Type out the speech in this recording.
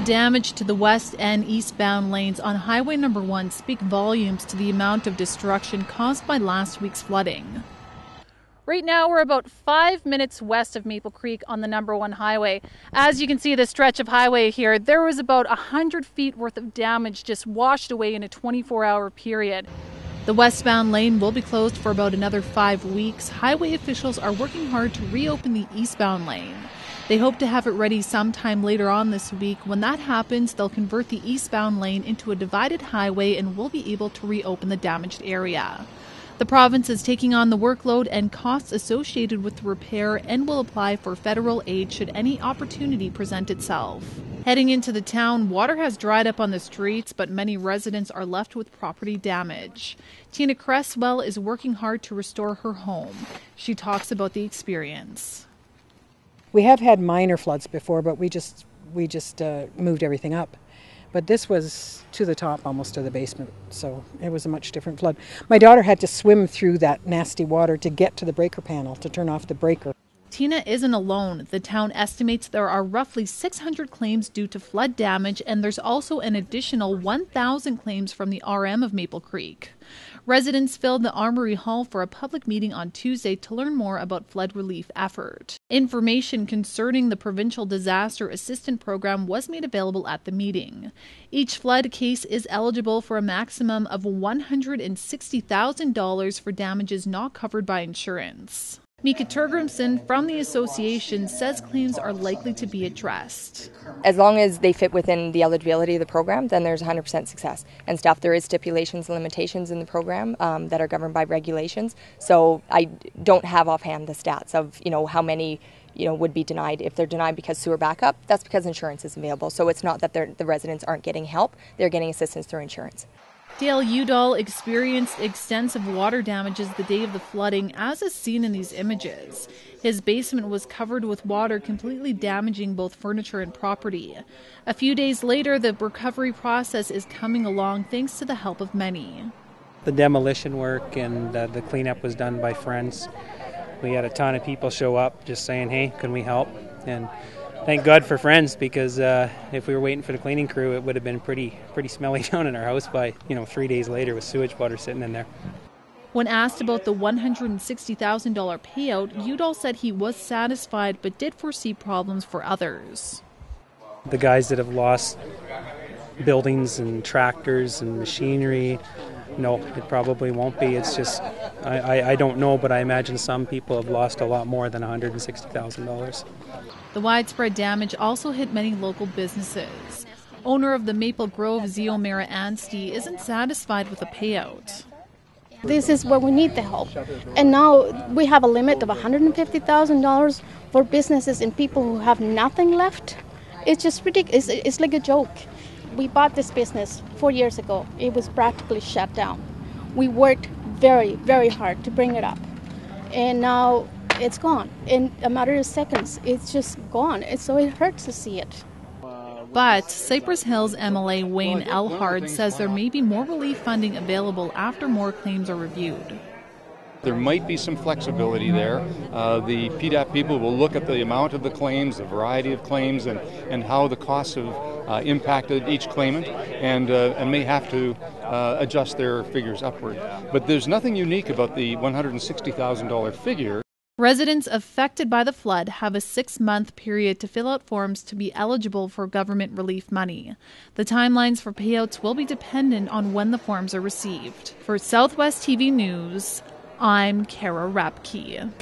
damage to the west and eastbound lanes on Highway Number 1 speak volumes to the amount of destruction caused by last week's flooding. Right now, we're about 5 minutes west of Maple Creek on the Number 1 highway. As you can see, the stretch of highway here, there was about 100 feet worth of damage just washed away in a 24-hour period. The westbound lane will be closed for about another 5 weeks. Highway officials are working hard to reopen the eastbound lane. They hope to have it ready sometime later on this week. When that happens, they'll convert the eastbound lane into a divided highway and will be able to reopen the damaged area. The province is taking on the workload and costs associated with the repair and will apply for federal aid should any opportunity present itself. Heading into the town, water has dried up on the streets, but many residents are left with property damage. Tina Cresswell is working hard to restore her home. She talks about the experience. We have had minor floods before, but we just moved everything up. But this was to the top, almost to the basement, so it was a much different flood. My daughter had to swim through that nasty water to get to the breaker panel to turn off the breaker. Tina isn't alone. The town estimates there are roughly 600 claims due to flood damage, and there's also an additional 1,000 claims from the RM of Maple Creek. Residents filled the Armory Hall for a public meeting on Tuesday to learn more about flood relief effort. Information concerning the Provincial Disaster Assistance Program was made available at the meeting. Each flood case is eligible for a maximum of $160,000 for damages not covered by insurance. Mika Turgrimson from the association says claims are likely to be addressed. As long as they fit within the eligibility of the program, then there's 100% success. And there is stipulations and limitations in the program that are governed by regulations. So I don't have offhand the stats of how many would be denied. If they're denied because sewer backup, that's because insurance is available. So it's not that the residents aren't getting help; they're getting assistance through insurance. Dale Udall experienced extensive water damages the day of the flooding, as is seen in these images. His basement was covered with water, completely damaging both furniture and property. A few days later, the recovery process is coming along thanks to the help of many. The demolition work and the cleanup was done by friends. We had a ton of people show up just saying, hey, can we help? And thank God for friends, because if we were waiting for the cleaning crew, it would have been pretty smelly down in our house by 3 days later with sewage water sitting in there. When asked about the $160,000 payout, Udall said he was satisfied but did foresee problems for others. The guys that have lost buildings and tractors and machinery, no, it probably won't be. It's just, I don't know, but I imagine some people have lost a lot more than $160,000. The widespread damage also hit many local businesses. Owner of the Maple Grove, Ziomara Anstey, isn't satisfied with the payout. This is where we need the help. And now we have a limit of $150,000 for businesses and people who have nothing left. It's just ridiculous. It's like a joke. We bought this business 4 years ago. It was practically shut down. We worked very, very hard to bring it up. And now it's gone. In a matter of seconds, it's just gone. So it hurts to see it. But Cypress Hills MLA Wayne Elhard says there may be more relief funding available after more claims are reviewed. There might be some flexibility there. The PDAP people will look at the amount of the claims, the variety of claims, and how the costs have impacted each claimant, and may have to adjust their figures upward. But there's nothing unique about the $160,000 figure. Residents affected by the flood have a 6-month period to fill out forms to be eligible for government relief money. The timelines for payouts will be dependent on when the forms are received. For Southwest TV News, I'm Kara Rapke.